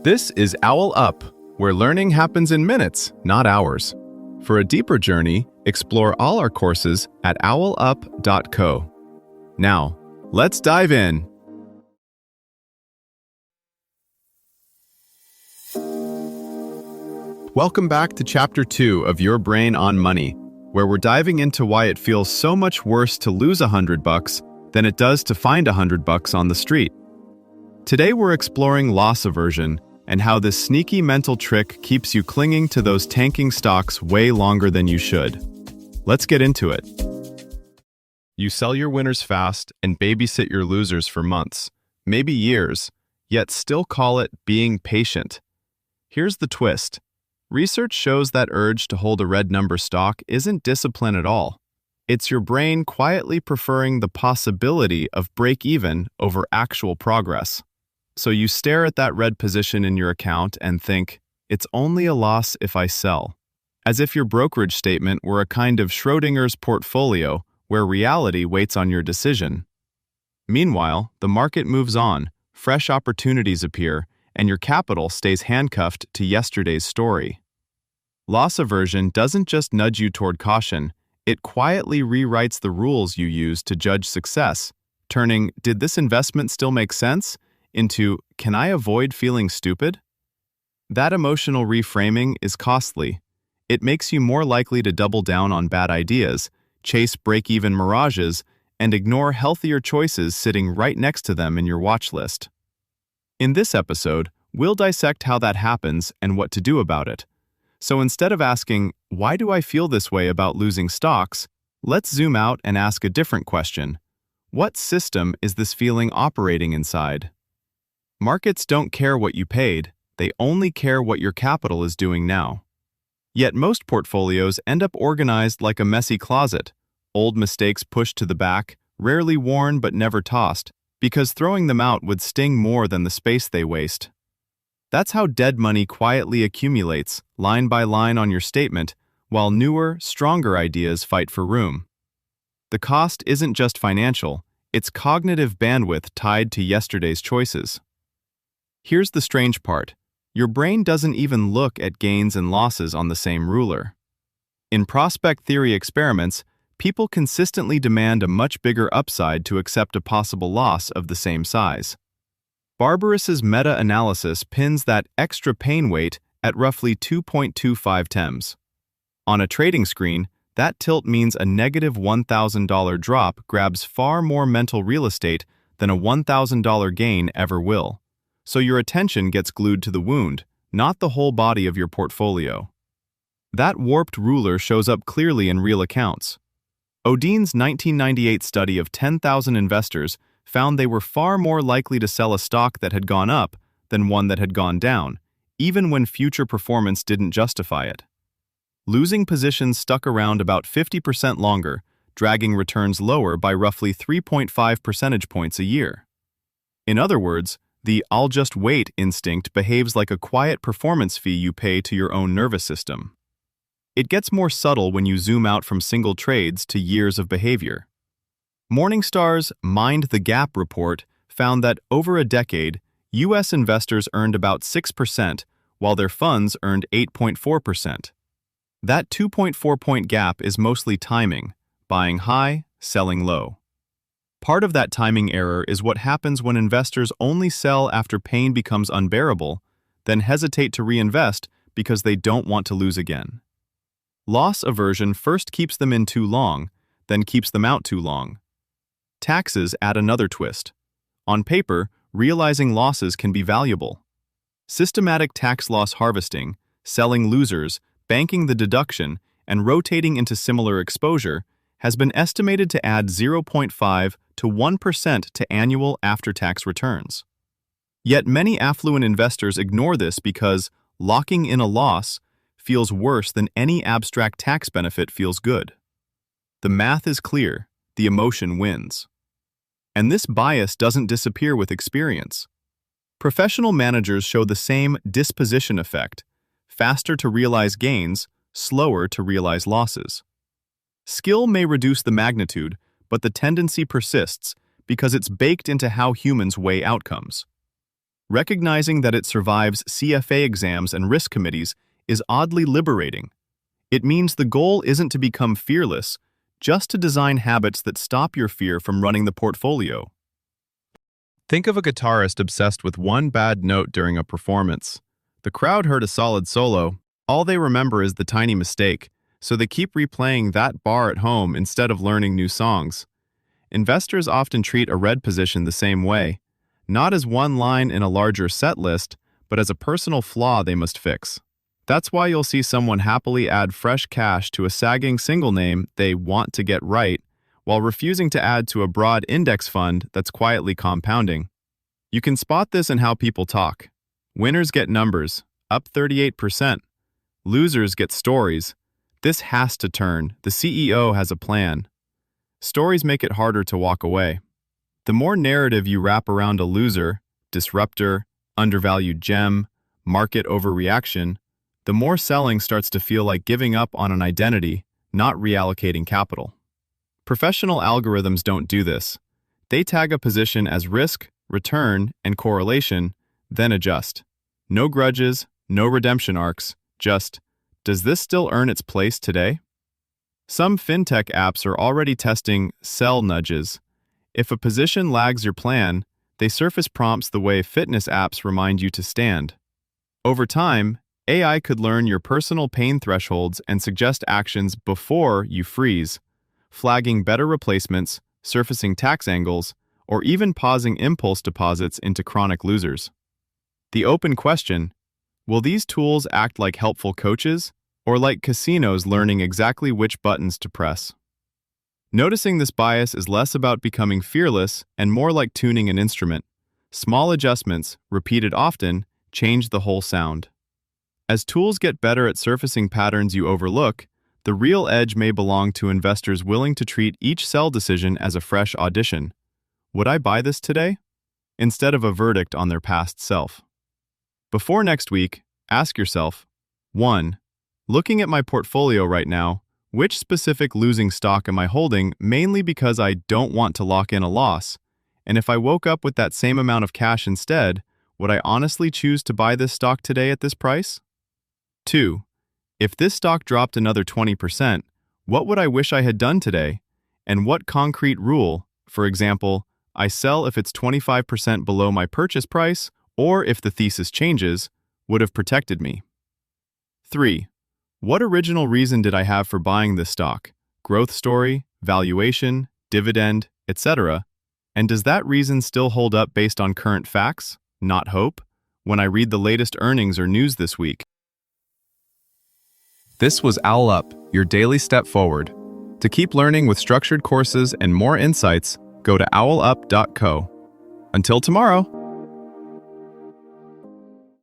This is OwlUp, where learning happens in minutes, not hours. For a deeper journey, explore all our courses at owlup.co. Now, let's dive in. Welcome back to Chapter 2 of Your Brain on Money, where we're diving into why it feels so much worse to lose $100 than it does to find $100 on the street. Today we're exploring loss aversion and how this sneaky mental trick keeps you clinging to those tanking stocks way longer than you should. Let's get into it. You sell your winners fast and babysit your losers for months, maybe years, yet still call it being patient. Here's the twist. Research shows that urge to hold a red number stock isn't discipline at all. It's your brain quietly preferring the possibility of break-even over actual progress. So you stare at that red position in your account and think, it's only a loss if I sell. As if your brokerage statement were a kind of Schrodinger's portfolio where reality waits on your decision. Meanwhile, the market moves on, fresh opportunities appear, and your capital stays handcuffed to yesterday's story. Loss aversion doesn't just nudge you toward caution, it quietly rewrites the rules you use to judge success, turning "did this investment still make sense?" into "can I avoid feeling stupid?" That emotional reframing is costly. It makes you more likely to double down on bad ideas, chase break-even mirages, and ignore healthier choices sitting right next to them in your watch list. In this episode, we'll dissect how that happens and what to do about it. So instead of asking, why do I feel this way about losing stocks, let's zoom out and ask a different question. What system is this feeling operating inside? Markets don't care what you paid, they only care what your capital is doing now. Yet most portfolios end up organized like a messy closet, old mistakes pushed to the back, rarely worn but never tossed, because throwing them out would sting more than the space they waste. That's how dead money quietly accumulates, line by line on your statement, while newer, stronger ideas fight for room. The cost isn't just financial, it's cognitive bandwidth tied to yesterday's choices. Here's the strange part. Your brain doesn't even look at gains and losses on the same ruler. In prospect theory experiments, people consistently demand a much bigger upside to accept a possible loss of the same size. Barbarus's meta-analysis pins that extra pain weight at roughly 2.25 TEMS. On a trading screen, that tilt means a negative $1,000 drop grabs far more mental real estate than a $1,000 gain ever will. So your attention gets glued to the wound, not the whole body of your portfolio. That warped ruler shows up clearly in real accounts. Odine's 1998 study of 10,000 investors found they were far more likely to sell a stock that had gone up than one that had gone down, even when future performance didn't justify it. Losing positions stuck around about 50% longer, dragging returns lower by roughly 3.5 percentage points a year. In other words, the "I'll just wait" instinct behaves like a quiet performance fee you pay to your own nervous system. It gets more subtle when you zoom out from single trades to years of behavior. Morningstar's Mind the Gap report found that over a decade, U.S. investors earned about 6%, while their funds earned 8.4%. That 2.4-point gap is mostly timing, buying high, selling low. Part of that timing error is what happens when investors only sell after pain becomes unbearable, then hesitate to reinvest because they don't want to lose again. Loss aversion first keeps them in too long, then keeps them out too long. Taxes add another twist. On paper, realizing losses can be valuable. Systematic tax loss harvesting, selling losers, banking the deduction, and rotating into similar exposure has been estimated to add 0.5 to 1% to annual after-tax returns. Yet many affluent investors ignore this because locking in a loss feels worse than any abstract tax benefit feels good. The math is clear, the emotion wins. And this bias doesn't disappear with experience. Professional managers show the same disposition effect, faster to realize gains, slower to realize losses. Skill may reduce the magnitude, but the tendency persists because it's baked into how humans weigh outcomes. Recognizing that it survives CFA exams and risk committees is oddly liberating. It means the goal isn't to become fearless, just to design habits that stop your fear from running the portfolio. Think of a guitarist obsessed with one bad note during a performance. The crowd heard a solid solo. All they remember is the tiny mistake, so they keep replaying that bar at home instead of learning new songs. Investors often treat a red position the same way, not as one line in a larger set list, but as a personal flaw they must fix. That's why you'll see someone happily add fresh cash to a sagging single name they want to get right, while refusing to add to a broad index fund that's quietly compounding. You can spot this in how people talk. Winners get numbers, up 38%. Losers get stories. This has to turn. The CEO has a plan. Stories make it harder to walk away. The more narrative you wrap around a loser, disruptor, undervalued gem, market overreaction, the more selling starts to feel like giving up on an identity, not reallocating capital. Professional algorithms don't do this. They tag a position as risk, return, and correlation, then adjust. No grudges, no redemption arcs, just, does this still earn its place today? Some fintech apps are already testing sell nudges. If a position lags your plan, they surface prompts the way fitness apps remind you to stand. Over time, AI could learn your personal pain thresholds and suggest actions before you freeze, flagging better replacements, surfacing tax angles, or even pausing impulse deposits into chronic losers. The open question: will these tools act like helpful coaches, or like casinos learning exactly which buttons to press? Noticing this bias is less about becoming fearless and more like tuning an instrument. Small adjustments, repeated often, change the whole sound. As tools get better at surfacing patterns you overlook, the real edge may belong to investors willing to treat each sell decision as a fresh audition. Would I buy this today? Instead of a verdict on their past self. Before next week, ask yourself, 1. Looking at my portfolio right now, which specific losing stock am I holding mainly because I don't want to lock in a loss? And if I woke up with that same amount of cash instead, would I honestly choose to buy this stock today at this price? 2. If this stock dropped another 20%, what would I wish I had done today? And what concrete rule, for example, I sell if it's 25% below my purchase price, or if the thesis changes, would have protected me? 3. What original reason did I have for buying this stock? Growth story, valuation, dividend, etc. And does that reason still hold up based on current facts, not hope, when I read the latest earnings or news this week? This was OwlUp, your daily step forward. To keep learning with structured courses and more insights, go to owlup.co. Until tomorrow!